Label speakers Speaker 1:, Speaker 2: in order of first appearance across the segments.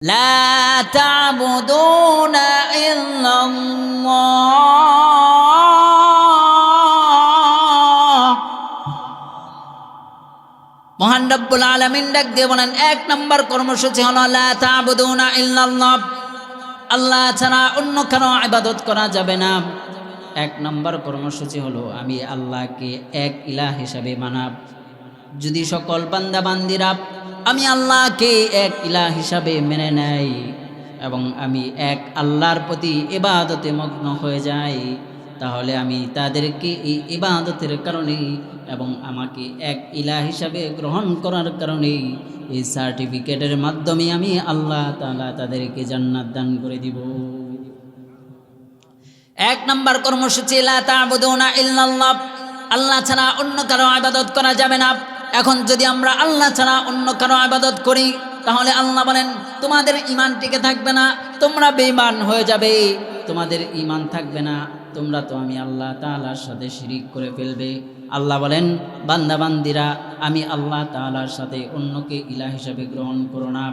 Speaker 1: لا تعبدون إلا الله মহান রব্বুল আলামিন ডাক দিয়ে বলেন, এক নম্বর কর্মসূচি হলো লা তা'বুদুনা ইল্লাল্লাহ, আল্লাহ ছাড়া অন্য কারো ইবাদত করা যাবে না। এক নম্বর কর্মসূচি হলো আমি আল্লাহকে এক ইলাহ হিসাবে মানাব। যদি সকল বান্দা বান্দিরা আমি আল্লাহকে এক ইলাহ হিসাবে মেনে নেয় এবং আমি এক আল্লাহর প্রতি ইবাদতে মগ্ন হয়ে যাই, তাহলে আমি তাদেরকে এই ইবাদতের কারণে এবং আমাকে এক ইলাহ হিসাবে গ্রহণ করার কারণে এই সার্টিফিকেটের মাধ্যমে আমি আল্লাহ তাআলা তাদেরকে জান্নাত দান করে দিব। এক নম্বর কর্মসূচি লা তা'বুদুনা ইল্লাল্লাহ, আল্লাহ ছাড়া অন্য কারো ইবাদত করা যাবে না। এখন যদি আমরা আল্লাহ ছাড়া অন্য কারো ইবাদত করি, তাহলে আল্লাহ বলেন তোমাদের ঈমান টিকে থাকবে না, তোমরা বেঈমান হয়ে যাবে। তোমাদের ঈমান থাকবে না, তোমরা তো আমি আল্লাহ তাআলার সাথে শিরিক করে ফেলবে। আল্লাহ বলেন বান্দা বান্দিরা আমি আল্লাহ তাআলার সাথে অন্যকে ইলাহ হিসাবে গ্রহণ করো না।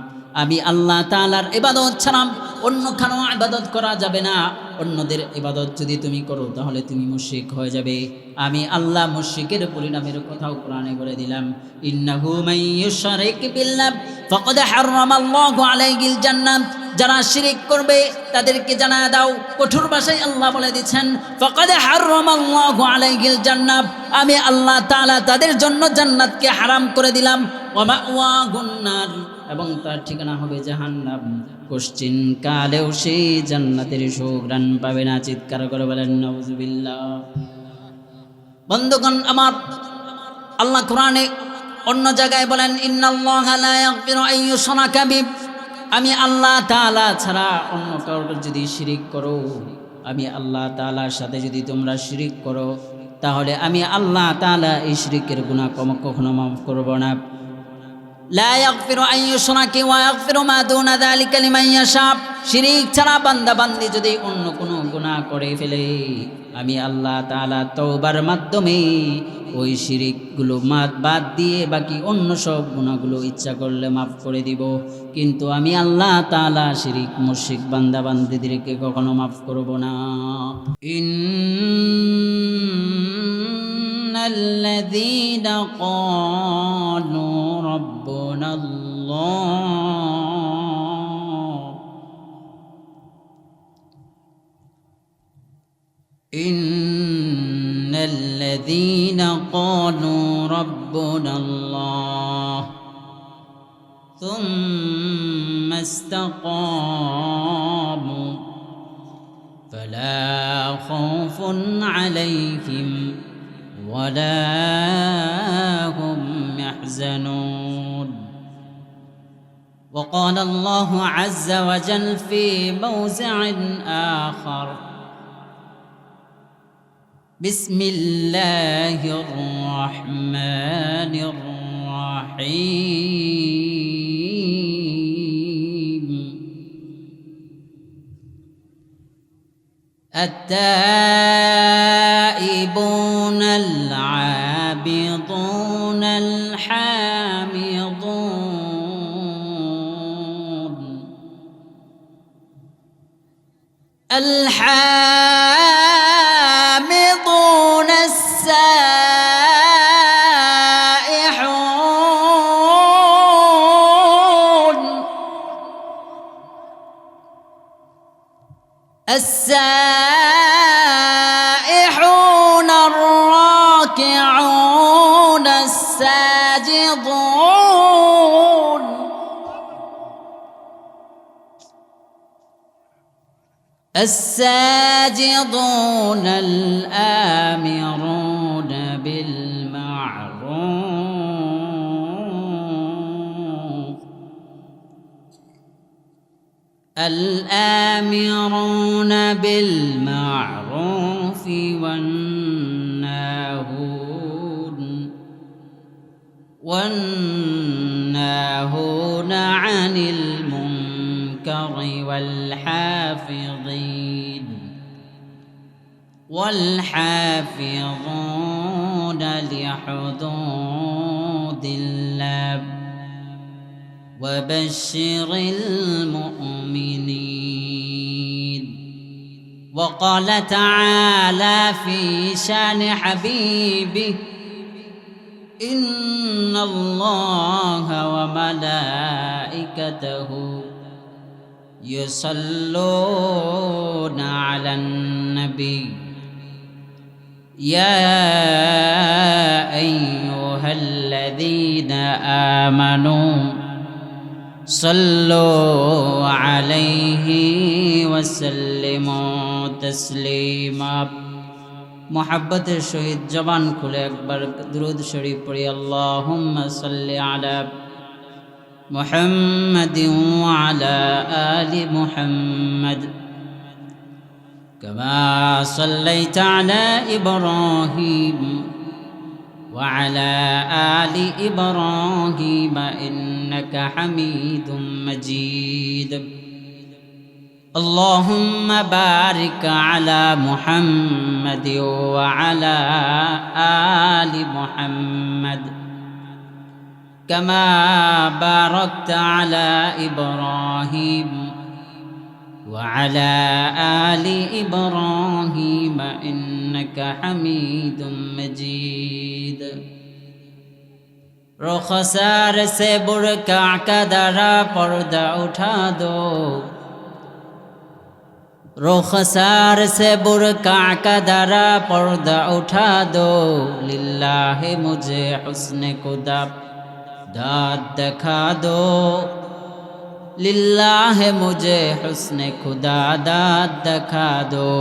Speaker 1: আমি আল্লাহ তাআলার ইবাদত ছাড়া অন্য কারো ইবাদত করা যাবে না। অন্যদের ইবাদত যদি তুমি করো তাহলে তুমি মুশরিক হয়ে যাবে। আমি আল্লাহ মুশরিকের পরিণামের কথাও কোরআনে বলে দিলাম, ইন্নাহু মাইয়ুশরিক বিল্লাহ ফাকাদ হারামাল্লাহু আলাইহিল জান্নাত। যারা শিরিক করবে তাদেরকে জানায় দাও, কঠোর ভাষায় আল্লাহ বলে দিচ্ছেন ফাকাদ হারামাল্লাহু আলাইহিল জান্নাত, আমি আল্লাহ তাআলা তাদের জন্য জান্নাতকে হারাম করে দিলাম। ওয়া মাওয়াহুন নার, এবং তার ঠিকানা হবে জাহান্নাম। কোশ্চিন কালেও সেই জান্নাতের সুঘ্রাণ পাবে না। চিৎকার করে বলেন নাউজুবিল্লাহ। বন্ধুগণ আমার, আল্লাহ কোরআনে অন্য জায়গায় বলেন ইন্নাল্লাহা লা ইয়াগফিরু আন ইউশরাকা বিহি, আমি আল্লাহ তাআলা ছাড়া অন্য কাউকে যদি শিরিক করো, আমি আল্লাহ তাআলার সাথে যদি তোমরা শিরিক করো, তাহলে আমি আল্লাহ তাআলা এই শিরিকের গুনাহ কখনো মাফ করব না। লা ইয়াগফিরু আন ইউশরাকা ওয়া ইয়াগফিরু মা দুনা যালিকা লিমান ইয়াশা, শিরিক ছাড়া বান্দা বান্দি যদি অন্য কোনো গুনাহ করে ফেলে, আমি আল্লাহ তাআলা তওবার মাধ্যমে ওই শিরিকগুলো বাদ দিয়ে বাকি অন্য সব গুনাহগুলো ইচ্ছা করলে মাফ করে দিব। কিন্তু আমি আল্লাহ তাআলা শিরিক মুশরিক বান্দা বান্দিদেরকে কখনো মাফ করব না। الذين قالوا ربنا الله إن الذين قالوا ربنا الله ثم استقاموا فلا خوف عليهم ولا هم يحزنون. وقال الله عز وجل في موضع آخر بسم الله الرحمن الرحيم التائبون العابدون الحامدون الحامدون السائحون الراكعون الساجدون الساجدون الآمرون بالمعروف الآمرون بالمعروف والناهون عن المنكر والحافظون لحدود الله وبشر المؤمنين. وقال تعالى في شان حبيبه إن الله وملائكته يصلون على النبي يا أيها الذين آمنوا صلوا عليه وسلموا تسليما. محبت شهید জবান খুলে একবার দুরূদ শরীফ পড়ি। আল্লাহুম্মা সাল্লি আলা মুহাম্মাদিন ওয়া আলা আলি মুহাম্মাদ কামা সাল্লাইতা আলা ইব্রাহিম ওয়া আলা আলি ইব্রাহিম ইন্নাকা হামিদুম মাজিদ. اللهم بارك على محمد وعلى آل محمد كما باركت على إبراهيم وعلى آل إبراهيم إنك حميد مجيد. رخسار سے برقع کا درا پردہ اٹھا دو، रुखसार से बुरका का दरा पर्दा उठा दो, लिल्लाह मुझे हुस्न खुदा दाद दिखा दो, लिल्लाह मुझे हुस्न खुदा दाद दिखा दो.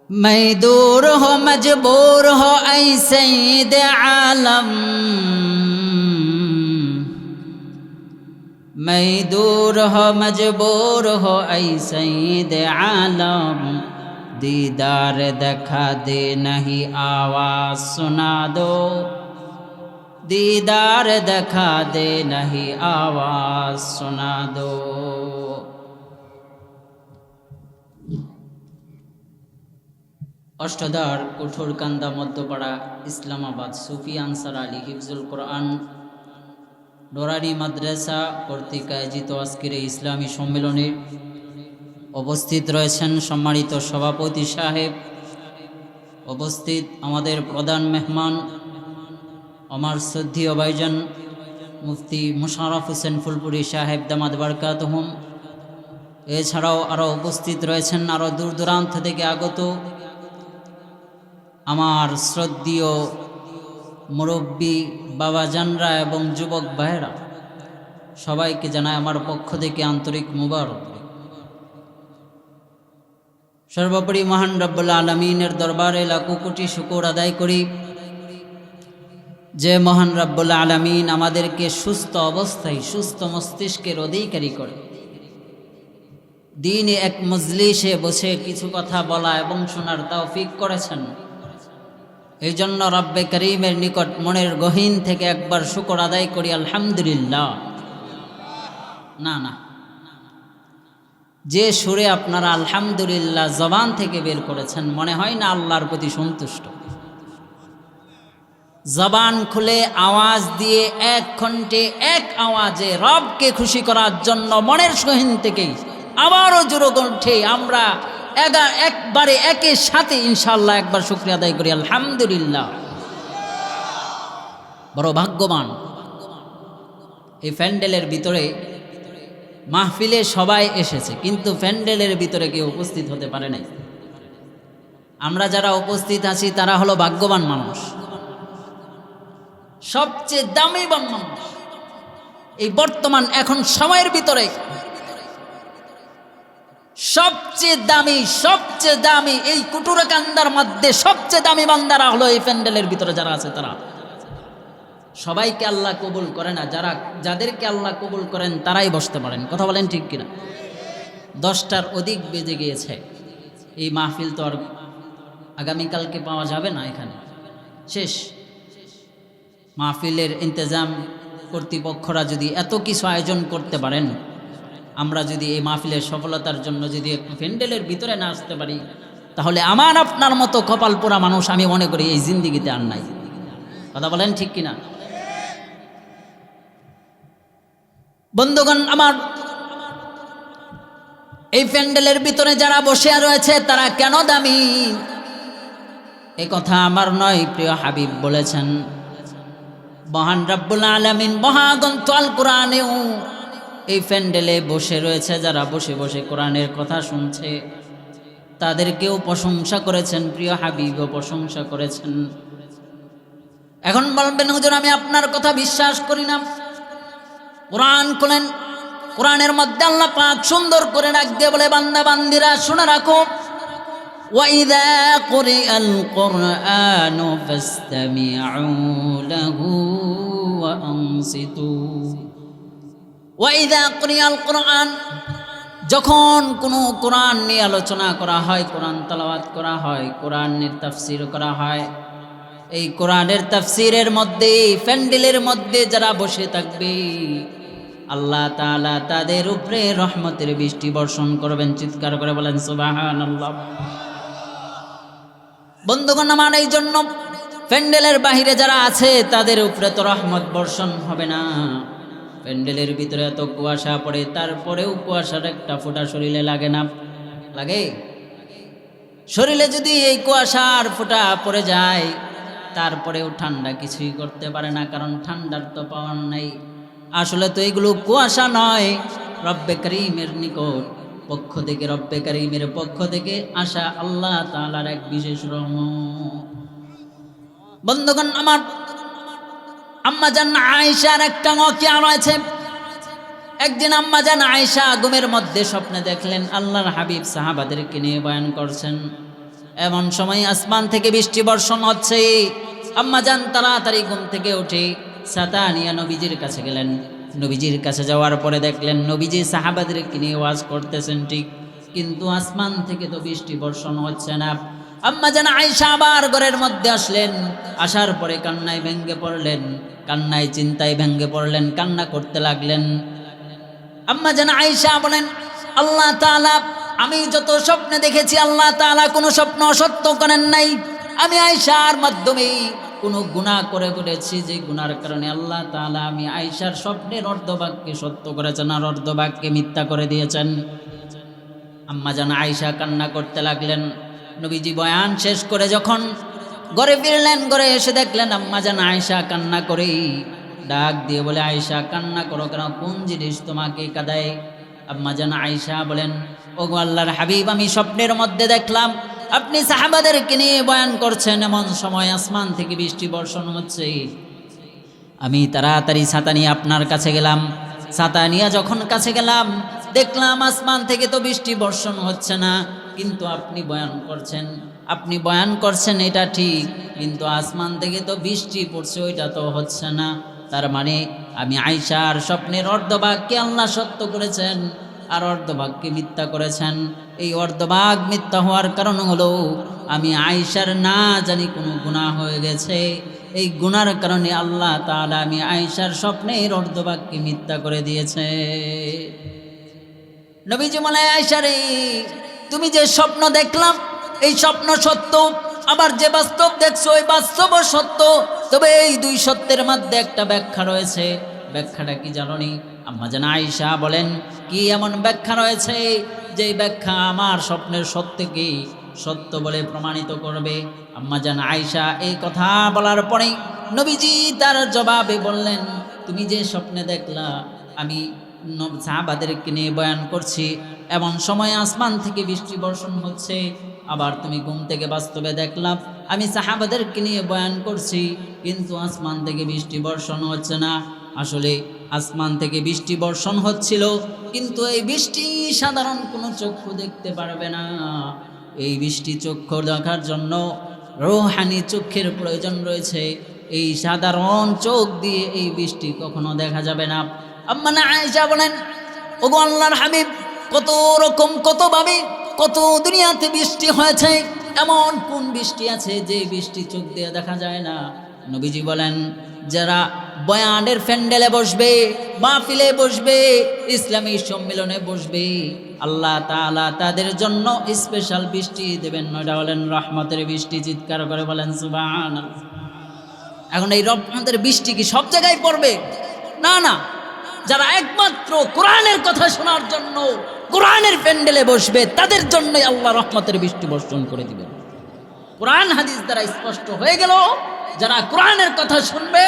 Speaker 1: मैं दूर हो मजबूर हो ऐ सईद आलम, मैं दूर हो मजबूर हो ऐ सईद आलम, दीदार दिखा दे नहीं आवाज सुना दो, दीदार दिखा दे नहीं आवाज सुना दो. অষ্টদার কঠোরকান্দা মধ্যপাড়া ইসলামাবাদ সুফি আনসার আলী হিফজুল কোরআন নোরানি মাদ্রাসা কর্তৃক আয়োজিত আজকের এই ইসলামী সম্মেলনে উপস্থিত রয়েছেন সম্মানিত সভাপতি সাহেব, উপস্থিত আমাদের প্রধান মেহমান আমার শ্রদ্ধেয় ভাইজান মুফতি মুশাররফ হোসেন ফুলপুরি সাহেব দামাত বারকাতুহুম, এছাড়াও আরও উপস্থিত রয়েছেন আরও দূর দূরান্ত থেকে আগত আমার শ্রদ্ধেয় মুরব্বী বাবাজানরা এবং যুবক ভাইয়েরা, সবাইকে জানাই আমার পক্ষ থেকে আন্তরিক মুবারক। সর্বোপরি মহান রব্বুল আলামিনের দরবারে লাখো কোটি শুকর আদায় করি যে মহান রব্বুল আলামিন আমাদেরকে সুস্থ অবস্থায় সুস্থ মস্তিষ্কের অধিকারী করে দিনে এক মজলিসে বসে কিছু কথা বলা এবং শোনার তৌফিক করেছেন। এই জন্য রব্বে করিমের নিকট মনের গহীন থেকে একবার শুকর আদায় করি আলহামদুলিল্লাহ। না না, যে সুরে আপনারা আলহামদুলিল্লাহ জবান থেকে বের করেছেন মনে হয় না আল্লাহর প্রতি সন্তুষ্ট। জবান খুলে আওয়াজ দিয়ে এক কণ্ঠে এক আওয়াজে রবকে খুশি করার জন্য মনের গহীন থেকেই আবারও জোরে কণ্ঠে আমরা একবারে একের সাথে ইনশাআল্লাহ একবার শুকরিয়া আদায় করি আলহামদুলিল্লাহ। বড় ভাগ্যবান এই প্যান্ডেলের ভিতরে মাহফিলে সবাই এসেছে, কিন্তু প্যান্ডেলের ভিতরে কেউ উপস্থিত হতে পারে নাই। আমরা যারা উপস্থিত আছি তারা হলো ভাগ্যবান মানুষ, সবচেয়ে দামিবান মানুষ এই বর্তমান এখন সময়ের ভিতরে। সবচেয়ে দামি এই কুটুরকান্দার মধ্যে সবচেয়ে দামি বান্দারা হলো এই প্যান্ডেলের ভিতরে যারা আছে। তারা সবাইকে আল্লাহ কবুল করে না, যাদেরকে আল্লাহ কবুল করেন তারাই বসতে পারেন। কথা বলেন ঠিক কিনা? 10টার অধিক বেজে গিয়েছে, এই মাহফিল তো আর আগামীকালকে পাওয়া যাবে না, এখানে শেষ। মাহফিলের ইন্তজাম কর্তৃপক্ষরা যদি এত কিছু আয়োজন করতে পারেন, আমরা যদি এই মাহফিলের সফলতার জন্য যদি একটু প্যান্ডেলের ভিতরে না আসতে পারি, তাহলে আমার আপনার মতো কপাল পোড়া মানুষ আমি মনে করি এই জিন্দিগিতে আর নাই। কথা বলেন ঠিক কিনা? বন্ধুগণ আমার, এই প্যান্ডেলের ভিতরে যারা বসে রয়েছে তারা কেন দামি, এই কথা আমার নয়, প্রিয় হাবিব বলেছেন। মহান রব্বুল আলামিন মহাগ্রন্থ আল কোরআনেও এই প্যান্ডেলে বসে রয়েছে যারা বসে বসে কোরআনের কথা শুনছে তাদেরকেও প্রশংসা করেছেন, প্রিয় হাবিবও প্রশংসা করেছেন। এখন বলবেন হুজুর আমি আপনার কথা বিশ্বাস করি না। কোরআন খুলেন, কোরআনের মধ্যে আল্লাহ পাক সুন্দর করে ডাক দিয়ে বলে, বান্দা বান্দিরা শুনে রাখো, ওয়াইদা কুরিআল কুরআনু ফাসতামিউ লাহু ওয়া আনসিতু। ওয়াইদা কুরিআল কুরআন, যখন কোনো কোরআন নিয়ে আলোচনা করা হয়, কোরআন তেলাওয়াত করা হয়, কোরআনের তাফসীর করা হয়, এই কোরআনের তাফসীরের মধ্যে প্যান্ডেলের মধ্যে যারা বসে থাকবে আল্লাহ তাআলা তাদের উপরে রহমতের বৃষ্টি বর্ষণ করবেন। চিৎকার করে বলেন সুবহানাল্লাহ। বন্ধুগণ আমার, এই জন্য প্যান্ডেলের বাহিরে যারা আছে তাদের উপরে তো রহমত বর্ষণ হবে না। প্যান্ডেলের ভিতরে এত কুয়াশা পড়ে, তারপরেও কুয়াশার একটা ফোঁটা শরীরে লাগে না? লাগে? শরীরে যদি এই কুয়াশার ফোঁটা পড়ে যায় তারপরেও ঠান্ডা কিছুই করতে পারে না, কারণ ঠান্ডার তো পাওয়ার নাই। আসলে তো এগুলো কুয়াশা নয়, রব্বে করিমের নিকট পক্ষ থেকে, রব্বে করিমের পক্ষ থেকে আসা আল্লাহ তাআলার এক বিশেষ রহমত। বন্ধুগণ আমার, আম্মাজান আয়েশার একটা ওয়াকিয়া রয়েছে। একদিন আম্মাজান আয়েশা ঘুমের মধ্যে স্বপ্নে দেখলেন আল্লাহর হাবিব সাহাবাদেরকে নিয়ে বয়ান করছেন। এমন সময় আসমান থেকে বৃষ্টি বর্ষণ হচ্ছে। আম্মাজান তাড়াতাড়ি ঘুম থেকে উঠে ছাতা নিয়ে নবীজির কাছে গেলেন। নবীজির কাছে যাওয়ার পরে দেখলেন নবীজি সাহাবাদেরকে নিয়ে ওয়াজ করতেছেন ঠিক, কিন্তু আসমান থেকে তো বৃষ্টি বর্ষণ হচ্ছে না। আম্মাজান আয়েশা আবার ঘরের মধ্যে আসলেন। আসার পরে কান্নায় ভেঙ্গে পড়লেন, কান্নায় চিন্তায় ভেঙ্গে পড়লেন, কান্না করতে লাগলেন। আম্মাজান আয়েশা বলেন, আল্লাহ তাআলা, আমি যত স্বপ্নে দেখেছি আল্লাহ তাআলা কোনো স্বপ্ন অসত্য করেন নাই। আমি আয়েশার মাধ্যমে কোনো গুনাহ করে বলেছি, যে গুনার কারণে আল্লাহ তাআলা আমি আয়েশার স্বপ্নের অর্ধবাক্যে সত্য করেছেন আর অর্ধবাক্যে মিথ্যা করে দিয়েছেন। আম্মাজান আয়েশা কান্না করতে লাগলেন। নবীজি বয়ান শেষ করে যখন ঘরে ফিরলেন, ঘরে এসে দেখলেন আম্মাজান আয়েশা কান্না করেই ডাক দিয়ে বলে, আয়েশা কান্না করো কেন, কোন জিনিস তোমাকে কাঁদায়? আম্মাজান আয়েশা বলেন, ওগো আল্লাহর হাবিব, আমি স্বপ্নের মধ্যে দেখলাম আপনি সাহাবাদেরকে নিয়ে বয়ান করছেন, এমন সময় আসমান থেকে বৃষ্টি বর্ষণ হচ্ছে। আমি তাড়াতাড়ি ছাতা নিয়ে আপনার কাছে গেলাম। ছাতা নিয়ে যখন কাছে গেলাম দেখলাম আসমান থেকে তো বৃষ্টি বর্ষণ হচ্ছে না, কিন্তু আপনি বয়ান করছেন এটা ঠিক, কিন্তু আসমান থেকে তো বৃষ্টি পড়ছে, ওইটা তো হচ্ছে না। তার মানে আমি আয়েশার স্বপ্নের অর্ধভাগকে আল্লাহ সত্য করেছেন আর অর্ধভাগকে মিথ্যা করেছেন। এই অর্ধভাগ মিথ্যা হওয়ার কারণ হলো আমি আয়েশার না জানি কোনো গুনাহ হয়ে গেছে, এই গুনার কারণে আল্লাহ তাআলা আমি আয়েশার স্বপ্নের অর্ধভাগকে মিথ্যা করে দিয়েছে। নবীজি বলে, আয়েশা রে, তুমি যে স্বপ্ন দেখলাম এই স্বপ্ন সত্য, আবার যে বাস্তব দেখছো এই বাস্তব সত্য, তবে এই দুই সত্যের মধ্যে একটা ব্যাখ্যা রয়েছে। ব্যাখ্যাটা কি জানোনি? আম্মাজান আয়েশা বলেন, কি এমন ব্যাখ্যা রয়েছে যে ব্যাখ্যা আমার স্বপ্নের সত্যকে সত্য বলে প্রমাণিত করবে? আম্মাজান আয়েশা এই কথা বলার পরে নবীজি তার জবাবে বললেন, তুমি যে স্বপ্নে দেখলা আমি সাহাবাদেরকে নিয়ে বয়ান করছি, এমন সময় আসমান থেকে বৃষ্টি বর্ষণ হচ্ছে, আবার তুমি ঘুম থেকে বাস্তবে দেখলাম আমি সাহাবাদেরকে নিয়ে বয়ান করছি, কিন্তু আসমান থেকে বৃষ্টি বর্ষণ হচ্ছে না। আসলে আসমান থেকে বৃষ্টি বর্ষণ হচ্ছিল, কিন্তু এই বৃষ্টি সাধারণ কোনো চক্ষু দেখতে পারবে না। এই বৃষ্টি চক্ষু দেখার জন্য রূহানি চক্ষের প্রয়োজন রয়েছে। এই সাধারণ চোখ দিয়ে এই বৃষ্টি কখনো দেখা যাবে না। আম্মা আয়েশা বলেন, ওগো আল্লাহর হাবিব, কত রকম কতভাবে কত দুনিয়াতে বৃষ্টি হয়েছে, এমন কোন বৃষ্টি আছে যে বৃষ্টি চোখ দিয়ে দেখা যায় না? নবীজি বলেন, যারা বয়ানের প্যান্ডেলে বসবে, মাহফিলে বসবে, ইসলামী সম্মেলনে বসবে, আল্লাহ তাআলা তাদের জন্য স্পেশাল বৃষ্টি দেবেন। ওটা বলেন রহমতের বৃষ্টি। চিৎকার করে বলেন সুবহানাল্লাহ। এখন এই রহমতের বৃষ্টি কি সব জায়গায় পড়বে? না না, যারা একমাত্র কোরআনের কথা শোনার জন্য কোরআনের প্যান্ডেলে বসবে, তাদের জন্যই আল্লাহ রহমতের বৃষ্টি বর্ষণ করে দিবেন। কোরআন হাদিস দ্বারা স্পষ্ট হয়ে গেল, যারা কোরআনের কথা শুনবে,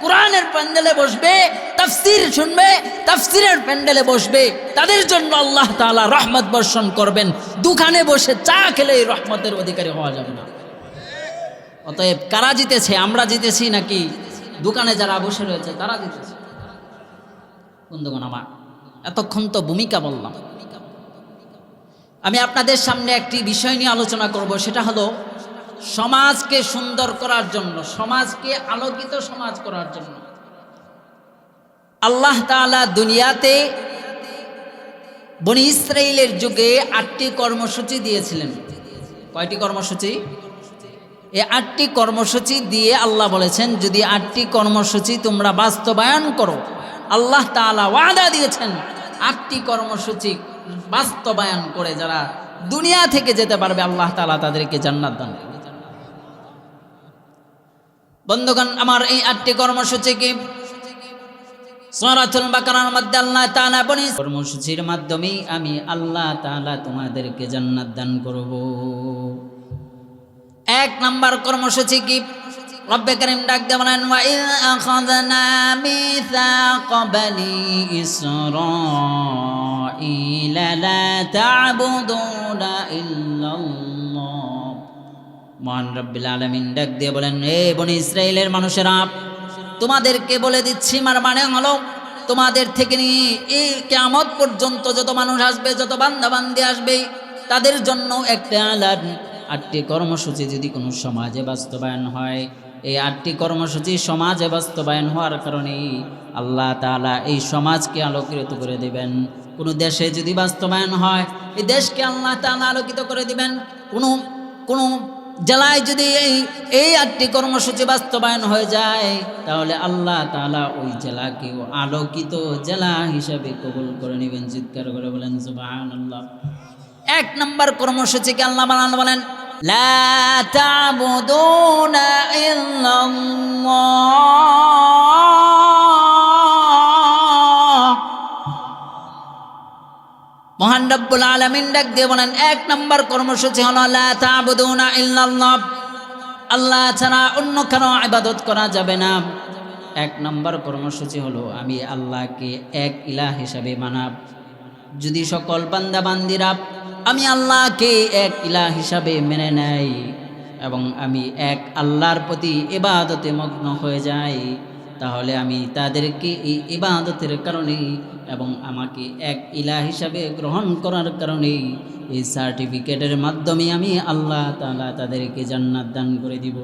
Speaker 1: কোরআনের প্যান্ডেলে বসবে, তাফসীর শুনবে, তাফসীরের প্যান্ডেলে বসবে, তাদের জন্য আল্লাহ তাআলা রহমত বর্ষণ করবেন। দোকানে বসে চা খেলে এই রহমতের অধিকারী হওয়া যাবে না। অতএব কারা জিতেছে? আমরা জিতেছি নাকি দোকানে যারা বসে রয়েছে তারা জিতেছে? বন্ধুগণ আমার, এতক্ষণ তো ভূমিকা বললাম। আমি আপনাদের সামনে একটি বিষয় নিয়ে আলোচনা করব, সেটা হলো সমাজকে সুন্দর করার জন্য, সমাজকে আলোকিত সমাজ করার জন্য আল্লাহ তাআলা দুনিয়াতে বনি ইসরাইলের যুগে 8টি কর্মসূচি দিয়েছিলেন। কয়টি কর্মসূচি? এই 8টি কর্মসূচি দিয়ে আল্লাহ বলেছেন, যদি 8টি কর্মসূচি তোমরা বাস্তবায়ন করো, আল্লাহ তাআলা ওয়াদা দিয়েছেন 8টি কর্মসূচি বাস্তবায়ন করে যারা দুনিয়া থেকে যেতে পারবে, আল্লাহ তাআলা তাদেরকে জান্নাত দান করবেন। বন্ধুগণ আমার, এই 8টি কর্মসূচি কি? সূরাতুল বাকারার মধ্যে আল্লাহ তাআলা বলেন, কর্মসূচির মাধ্যমে আমি আল্লাহ তাআলা তোমাদেরকে জান্নাত দান করব। 1 নাম্বার কর্মসূচি কি? রব্বে কারীম ডাক দিয়ে বলেন, ওয়া ইয আখাযনা মিসাক বানি ইসরাঈলা লা তা'বুদুনা ইল্লাল্লাহ। মহান রব্বুল আলামিন ডাক দিয়ে বলেন, হে বনি ইসরাইলের মানুষেরা, তোমাদেরকে বলে দিচ্ছি, মানে হলো তোমাদের থেকে নিয়ে এই কিয়ামত পর্যন্ত যত মানুষ আসবে, যত বান্দা বান্দি আসবে, তাদের জন্য একটা আলাদ 8টি কর্মসূচি যদি কোনো সমাজে বাস্তবায়ন হয়, এই 8টি কর্মসূচি সমাজে বাস্তবায়ন হওয়ার কারণে আল্লাহ তাআলা এই সমাজকে আলোকিত করে দিবেন। কোনো দেশে যদি বাস্তবায়ন হয়, এই দেশকে আল্লাহ তাআলা আলোকিত করে দিবেন। কোনো জেলায় যদি এই 8টি কর্মসূচি বাস্তবায়ন হয়ে যায়, তাহলে আল্লাহ তাআলা ওই জেলাকে আলোকিত জেলা হিসাবে কবুল করে নেবেন। চিৎকার করে বলেন সুবহানাল্লাহ। 1 নম্বর কর্মসূচিকে আল্লাহ বলেন, লা তা'বুদুনা ইল্লাল্লাহ। মহান রব্বুল আলামিন ডাক দিয়ে বলেন, 1 নম্বর কর্মসূচি হলো লা তা'বুদুনা ইল্লাল্লাহ, আল্লাহ ছাড়া অন্য কারো ইবাদত করা যাবে না। 1 নম্বর কর্মসূচি হলো আমি আল্লাহকে এক ইলাহ হিসাবে মানাব। যদি সকল বান্দা বান্দিরা আমি আল্লাহকে এক ইলাহ হিসাবে মেনে নেয় এবং আমি এক আল্লাহর প্রতি ইবাদতে মগ্ন হয়ে যাই, তাহলে আমি তাদেরকে এই ইবাদতের কারণে এবং আমাকে এক ইলাহ হিসাবে গ্রহণ করার কারণে এই সার্টিফিকেটের মাধ্যমে আমি আল্লাহ তাআলা তাদেরকে জান্নাত দান করে দিব।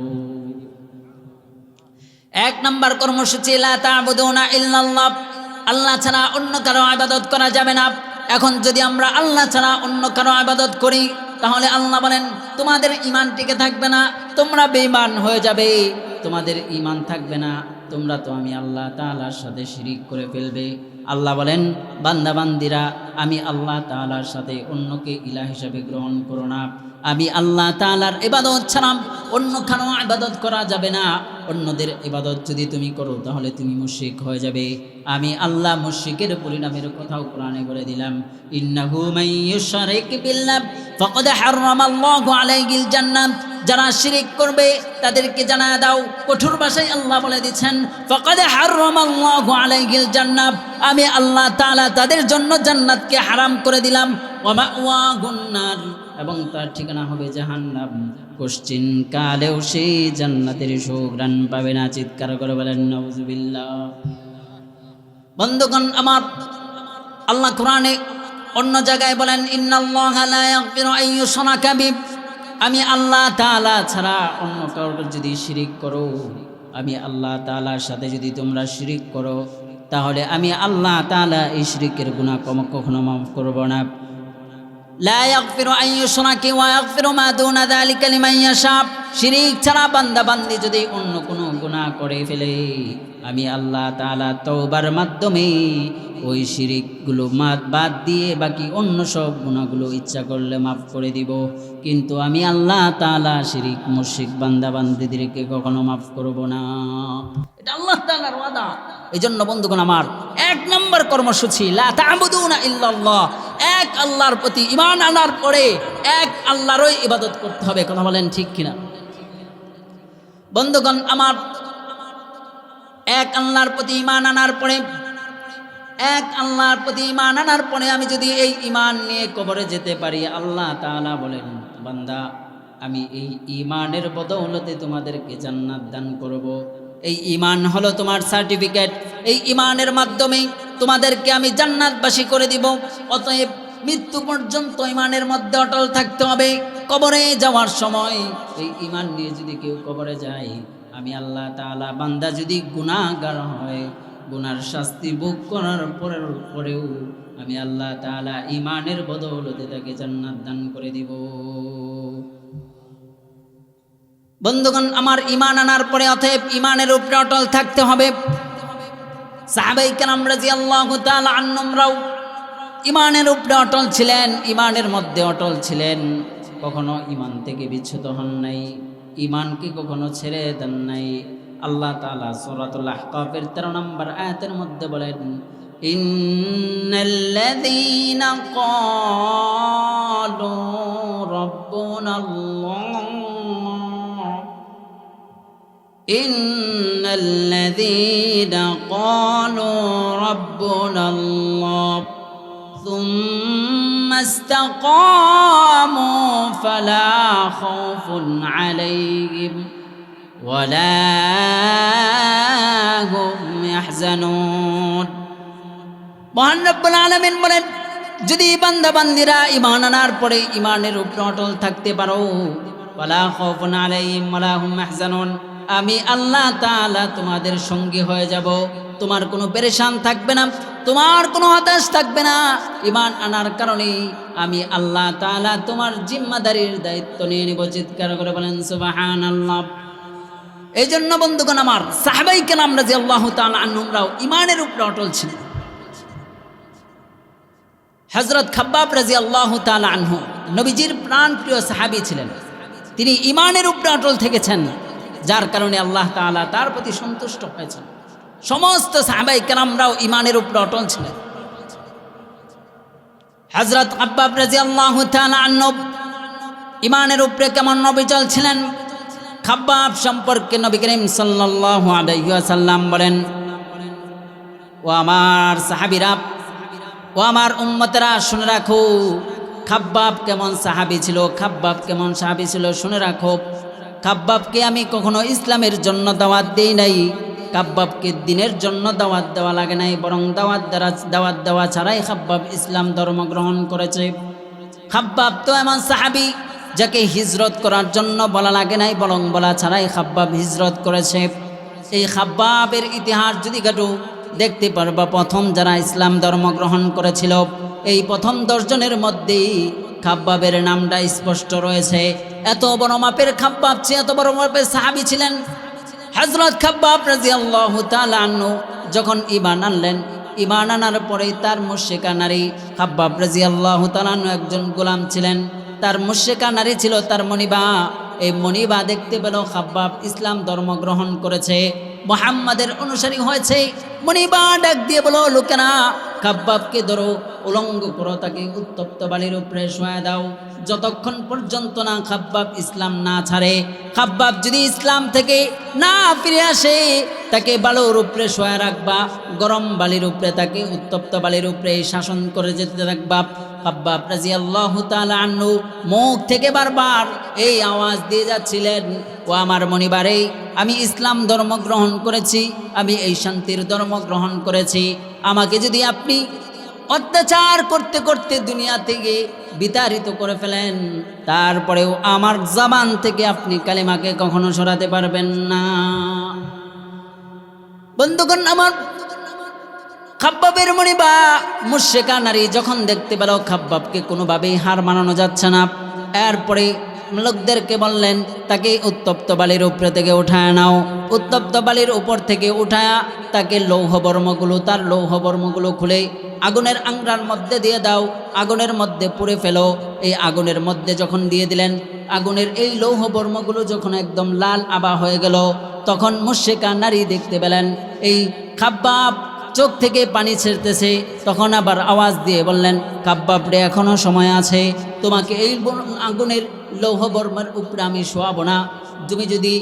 Speaker 1: 1 নম্বর কর্মসূচি লা তা'বুদুনা ইল্লাল্লাহ, আল্লাহ ছাড়া অন্য কারো ইবাদত করা যাবে না। এখন যদি আমরা আল্লাহ ছাড়া অন্য কারো ইবাদত করি, তাহলে আল্লাহ বলেন তোমাদের ঈমান টিকে থাকবে না, তোমরা বেঈমান হয়ে যাবে, তোমাদের ঈমান থাকবে না, তোমরা তো আমি আল্লাহ তাআলার সাথে শিরিক করে ফেলবে। আল্লাহ বলেন, বান্দা বান্দিরা আমি আল্লাহ তাআলার সাথে অন্যকে ইলাহ হিসাবে গ্রহণ করো না। আমি আল্লাহ তাআলার ইবাদত ছাড়া অন্য কারো ইবাদত করা যাবে না। অন্যদের ইবাদত যদি তুমি করো তাহলে তুমি মুশরিক হয়ে যাবে। আমি আল্লাহ মুশরিকের পরিণামের কথাও কোরআনে বলে দিলাম, ইন্নাহু মাইয়ুশরিক বিল্লাহ ফাকাদ হারামাল্লাহু আলাইহিল জান্নাত। যারা শিরিক করবে তাদেরকে জানায় দাও, কঠোর ভাষায় আল্লাহ বলে দিচ্ছেন, ফাকাদ হারামাল্লাহু আলাইহিল জান্নাত, আমি আল্লাহ তাআলা তাদের জন্য জান্নাতকে হারাম করে দিলাম। ওয়া মাওয়াহুন নার, এবং তার ঠিকানা হবে জাহান্নাম। কোশ্চিন কালেও সেই জান্নাতের সুঘ্রাণ পাবে না। চিৎকার করে বলেন নাউজুবিল্লাহ। বন্ধুগণ আমার, আল্লাহ কোরআনে অন্য জায়গায় বলেন, ইন্নাল্লাহা লা ইয়াগফিরু আন ইউশরাকা বিহি, আমি আল্লাহ তাআলা ছাড়া অন্য কাউকে যদি শিরিক করো, আমি আল্লাহ তাআলার সাথে যদি তোমরা শিরিক করো, তাহলে আমি আল্লাহ তাআলা এই শিরিকের গুনাহ কখনো মাফ করব না। লা ইয়াগফিরু আন ইউশরাকা ওয়া ইয়াগফিরু মা দুনা যালিকা লিমান ইয়াশা। শিরিক ছাড়া বান্দা বান্দি যদি অন্য কোনো গুনাহ করে ফেলে, আমি আল্লাহ তাআলা তওবার মাধ্যমে ওই শিরিকগুলো বাদ দিয়ে বাকি অন্য সব গুনাহগুলো ইচ্ছা করলে মাফ করে দিব। কিন্তু আমি আল্লাহ তাআলা শিরিক মুশরিক বান্দা বান্দিদেরকে কখনো মাফ করব না। এটা আল্লাহ তাআলার ওয়াদা। এই জন্য বন্ধুগণ আমার 1 নম্বর কর্মসূচি লা তা'বুদুনা ইল্লাল্লাহ, এক আল্লাহর প্রতি ঈমান আনার পরে এক আল্লাহরই ইবাদত করতে হবে। কথা বলেন ঠিক কিনা? বন্ধুগণ আমার, এক আল্লাহর প্রতি ঈমান আনার পরে আমি যদি এই ঈমান নিয়ে কবরে যেতে পারি, আল্লাহ তাআলা বলেন বান্দা আমি এই ঈমানের বদৌলতে তোমাদেরকে জান্নাত দান করব। এই ঈমান হলো তোমার সার্টিফিকেট, এই ঈমানের মাধ্যমে তোমাদেরকে আমি জান্নাতবাসী করে দিব। অতএব মৃত্যু পর্যন্ত ঈমানের মধ্যে অটল থাকতে হবে। কবরে যাওয়ার সময় এই ঈমান নিয়ে যদি কেউ কবরে যায়, আমি আল্লাহ তাআলা বান্দা যদি গুনাহগার হয়, গুনার শাস্তি ভোগ করার পরেও আমি আল্লাহ তাআলা ঈমানের বদৌলতে তাকে জান্নাত দান করে দিব। বন্ধুগণ আমার, ঈমান আনার পরে অতএব ঈমানের উপরে অটল থাকতে হবে। সাহাবায়ে কেরাম রাদিয়াল্লাহু তাআলা আনহুমরাও ঈমানের উপরে অটল ছিলেন, ঈমানের মধ্যে অটল ছিলেন, কখনো ঈমান থেকে বিচ্যুত হন নাই, ঈমানকে কখনো ছেড়ে দেন নাই। আল্লাহ তাআলা সূরাতুল আহকাফের 13 নম্বর আয়াতের মধ্যে বলেন ইন্নাল্লাযীনা ক্বালু রাব্বুনাল্লাহ ইন্নাল্লাযীনা ক্বালু রাব্বুনাল্লাহ ثم استقاموا فلا خوف عليهم ولا هم يحزنون। মহান রব্বুল আলামিন বলেন, যদি বান্দা বান্দিরা ঈমান আনার পরে ঈমানের উপর অটল থাকতে পারো, ওয়ালা খাউফুন আলাইহিম ওয়ালা হুম ইয়াহজানুন, আমি আল্লাহ তাআলা তোমাদের সঙ্গী হয়ে যাব। তোমার কোনো পেরেশান থাকবে না, তোমার কোনো হতাশ থাকবে না। ঈমান আনার কারণে আমি আল্লাহ তাআলা তোমার জিম্মাদারির দায়িত্ব নিয়ে নিব। চিৎকার করে বলেন সুবহানাল্লাহ। এই জন্য বন্ধুগণ আমার, সাহাবায়ে কেরাম রাদিয়াল্লাহু তাআলা আনহুমরাও ঈমানের উপরে অটল ছিলেন। হযরত খাব্বাব রাদিয়াল্লাহু তাআলা আনহু নবীজির প্রাণপ্রিয় সাহাবী ছিলেন, তিনি ঈমানের উপরে অটল থেকেছেন, যার কারণে আল্লাহ তাআলা তার প্রতি সন্তুষ্ট হয়েছেন। সমস্ত সাহাবায়ে কেরামরাও ঈমানের উপরে অটল ছিলেন। হযরত খাব্বাব রাদিয়াল্লাহু তাআলা আনহু ঈমানের উপরে কেমন অবিচল ছিলেন, খাব্বাব সম্পর্কে নবী করিম সাল্লাল্লাহু আলাইহি ওয়াসাল্লাম বলেন, ও আমার সাহাবীরা, ও আমার উম্মতেরা, শুনে রাখো খাব্বাব কেমন সাহাবী ছিল, খাব্বাব কেমন সাহাবী ছিল শুনে রাখো। খাব্বাবকে আমি কখনো ইসলামের জন্য দাওয়াত দেই নাই, খাব্বাবকে দ্বীনের জন্য দাওয়াত দেওয়া লাগে নাই, বরং দাওয়াত দেওয়া ছাড়াই খাব্বাব ইসলাম ধর্ম গ্রহণ করেছে। খাব্বাব তো এমন সাহাবী যাকে হিজরত করার জন্য বলা লাগে নাই, বরং বলা ছাড়াই খাব্বাব হিজরত করেছে। এই খাব্বাবের ইতিহাস যদি ঘাটো, দেখতে পারবা প্রথম যারা ইসলাম ধর্ম গ্রহণ করেছিল, এই প্রথম 10 জনের মধ্যেই খাব্বাবের নামটা স্পষ্ট রয়েছে। এত বড় মাপের খাব্বাব, এত বড় মাপের সাহাবী ছিলেন হযরত খাব্বাব রাদিয়াল্লাহু তাআলা আনহু। যখন ঈমান আনলেন, ঈমান আনার পরে তার মুশরিকা নারী, খাব্বাব রাদিয়াল্লাহু তাআলা আনহু একজন গোলাম ছিলেন, তার মুশরিকা নারী ছিল তার মনিবা। এই মনিবা দেখতে পেল খাব্বাব ইসলাম ধর্ম গ্রহণ করেছে, মুহাম্মাদের অনুসারী হয়েছে। মনিবা ডাক দিয়ে বলো, লোকেরা খাব্বাবকে ধরো, উলঙ্গ করো, তাকে উত্তপ্ত বালির উপরে শোয়া দাও, যতক্ষণ পর্যন্ত না খাব্বাব ইসলাম না ছাড়ে। খাব্বাব যদি ইসলাম থেকে না ফিরে আসে, তাকে বালুর উপরে শোয়া রাখবা, গরম বালির উপরে, তাকে উত্তপ্ত বালির উপরে শাসন করে যেতে রাখবা। খাব্বাব রাদিয়াল্লাহু তাআলা আনহু মুখ থেকে বারবার এই আওয়াজ দিয়ে যাচ্ছিলেন, ও আমার মনিবারে, আমি ইসলাম ধর্ম গ্রহণ করেছি, আমি এই শান্তির ধর্ম গ্রহণ করেছি। আমাকে যদি আপনি অত্যাচার করতে করতে দুনিয়া থেকে বিতাড়িত করে ফেলেন, তারপরেও আমার জবান থেকে আপনি কালিমাকে কখনো সরাতে পারবেন না। বন্ধুগণ আমার, খাব্বাবের মনিবা মুশরিকা নারী যখন দেখতে পেল খাব্বাবকে কোনোভাবেই হার মানানো যাচ্ছে না, এরপরে লোকদেরকে বললেন, তাকে উত্তপ্ত বালির উপরে থেকে উঠায় নাও। উত্তপ্ত বালির উপর থেকে উঠায়া তাকে তার লৌহবর্মগুলো খুলে আগুনের আংরার মধ্যে দিয়ে দাও, আগুনের মধ্যে পুড়ে ফেলো। এই আগুনের মধ্যে যখন দিয়ে দিলেন, আগুনের এই লৌহ বর্মগুলো যখন একদম লাল আবা হয়ে গেল, তখন মুশরিকা নারী দেখতে পেলেন এই খাব্বাব চোখ থেকে পানি ছেড়তেছে। তখন আবার আওয়াজ দিয়ে বললেন, খাব্বাব রে, এখনো সময় আছে, তোমাকে এই আগুনের লৌহ বর্মের উপরে আমি শোয়াবো না। তুমি যদি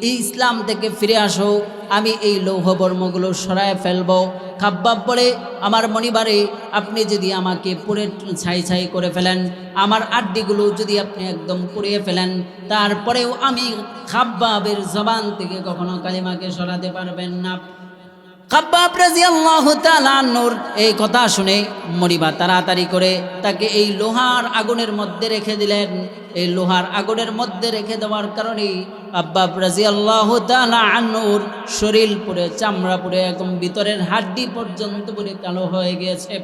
Speaker 1: এই ইসলাম থেকে ফিরে আসো, আমি এই লৌহ বর্মগুলো সরায় ফেলবো। খাব্বাব বলে, আমার মনিবারে, আপনি যদি আমাকে পুড়ে ছাই ছাই করে ফেলেন, আমার আড্ডিগুলো যদি আপনি একদম পুড়িয়ে ফেলেন, তারপরেও আমি খাব্বাবের জবান থেকে কখনো কালিমাকে সরাতে পারবেন না। খাব্বাব রাদিয়াল্লাহু তাআলা আনহুর এই কথা শুনে মনিবা তাড়াতাড়ি করে তাকে এই লোহার আগুনের মধ্যে রেখে দিলেন। এই লোহার আগুনের মধ্যে রেখে দেওয়ার কারণে খাব্বাব রাদিয়াল্লাহু তাআলা আনহুর শরীর পুড়ে, চামড়া পুড়ে, একদম ভিতরের হাড্ডি পর্যন্ত পুড়ে কালো হয়ে গিয়েছে।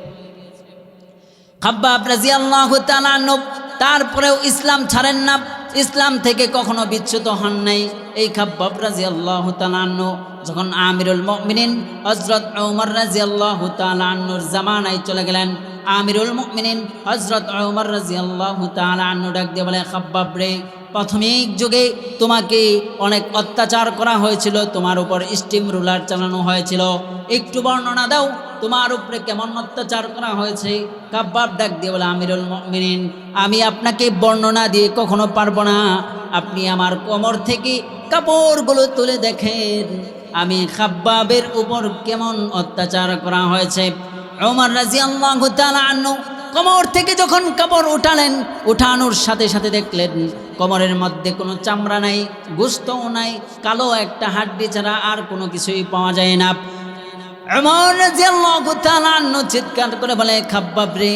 Speaker 1: খাব্বাব রাদিয়াল্লাহু তাআলা আনহু তারপরেও ইসলাম ছাড়েন না, ইসলাম থেকে কখনো বিচ্যুত হন নাই। এই খাব্বাব রাদিয়াল্লাহু তাআলা আনহু যখন আমিরুল মুমিনিন হযরত ওমর রাদিয়াল্লাহু তাআলা আনহুর জামানায় চলে গেলেন, আমিরুল মুমিনিন হযরত ওমর রাদিয়াল্লাহু তাআলা আনহু ডাক দিয়ে বলে, খাব্বাব রে, প্রাথমিক যুগে তোমাকে অনেক অত্যাচার করা হয়েছিল, তোমার উপর স্টিম রুলার চালানো হয়েছিল, একটু বর্ণনা দাও তোমার উপরে কেমন অত্যাচার করা হয়েছে। খাব্বাব ডাক দিয়ে বলে, আমিরুল মুমিনিন, আমি আপনাকে বর্ণনা দিয়ে কখনো পারবো না। আপনি আমার কোমর থেকে কাপড়গুলো তুলে দেখেন, আমি খাব্বাবের উপর কেমন অত্যাচার করা হয়েছে। ওমর রাদিয়াল্লাহু তাআলা আনহু কোমর থেকে যখন কাপড় উঠালেন, উঠানোর সাথে সাথে দেখলেন কোমরের মধ্যে কোনো চামড়া নাই, গোশতও নাই, কালো একটা হাড্ডি ছাড়া আর কোনো কিছুই পাওয়া যায় না। ওমর রাদিয়াল্লাহু তাআলা আনহু চিৎকার করে বলে, খাব্বাব রে,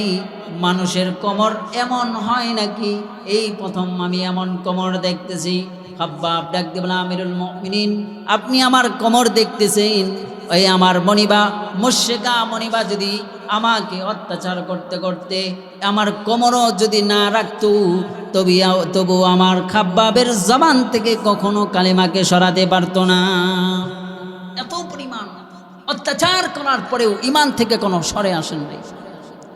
Speaker 1: মানুষের কোমর এমন হয় নাকি? এই প্রথম আমি এমন কোমর দেখতেছি। খাব্বাব ডাক দিয়ে বলে, আমিরুল মুমিনিন, আপনি আমার কোমর দেখতেছেন? ওই আমার মনিবা, মুশরিকা মনিবা যদি আমাকে অত্যাচার করতে করতে আমার কোমরও যদি না রাখতো, তবু আমার খাব্বাবের জবান থেকে কখনো কালিমাকে সরাতে পারতো না। এত পরিমাণ অত্যাচার করার পরেও ইমান থেকে কোনো সরে আসেন নাই।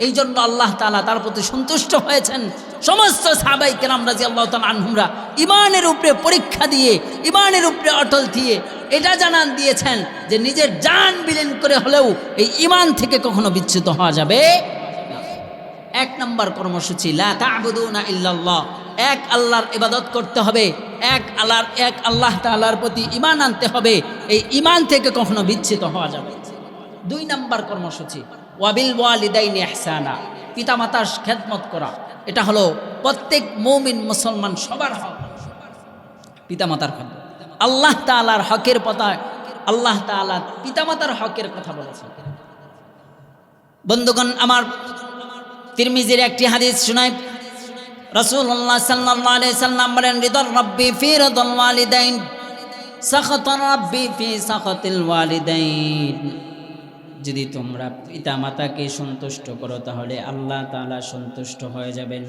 Speaker 1: এই জন্য আল্লাহ তাআলা তার প্রতি সন্তুষ্ট হয়েছেন। সমস্ত সাহাবায়ে কেরাম রাদিয়াল্লাহু তাআলা আনহুমরা ইমানের উপরে পরীক্ষা দিয়ে, ইমানের উপরে অটল দিয়ে এটা জানান দিয়েছেন যে নিজের জান বিলীন করে হলেও এই ইমান থেকে কখনো বিচ্যুত হওয়া যাবে না। এক নম্বর কর্মসূচি, লা তা'বুদুনা ইল্লাল্লাহ, এক আল্লাহর ইবাদত করতে হবে, এক আল্লাহ তাআলার প্রতি ঈমান আনতে হবে, এই ঈমান থেকে কখনো বিচ্যুত হওয়া যাবে। দুই নম্বর কর্মসূচি, ওয়াবিল ওয়ালিদাইনি ইহসানা, পিতামাতার খেদমত করা। এটা হলো প্রত্যেক মুমিন মুসলমান সবার হক, পিতামাতার খেদমত। আল্লাহ তাআলার হকের পতায় আল্লাহ তাআলা পিতামাতার হকের কথা বলেছেন। বন্ধুগণ আমার, তিরমিজির একটি হাদিস শোনায়, রাসূলুল্লাহ সাল্লাল্লাহু আলাইহি সাল্লাম বলেন, রিদার রাব্বি ফি রিদাল ওয়ালিদাইন, সাখাতার রাব্বি ফি সাখাতিল ওয়ালিদাইন। যদি তোমরা পিতামাতাকে সন্তুষ্ট করো তাহলে আল্লাহ তাআলা সন্তুষ্ট হয়ে যাবেন,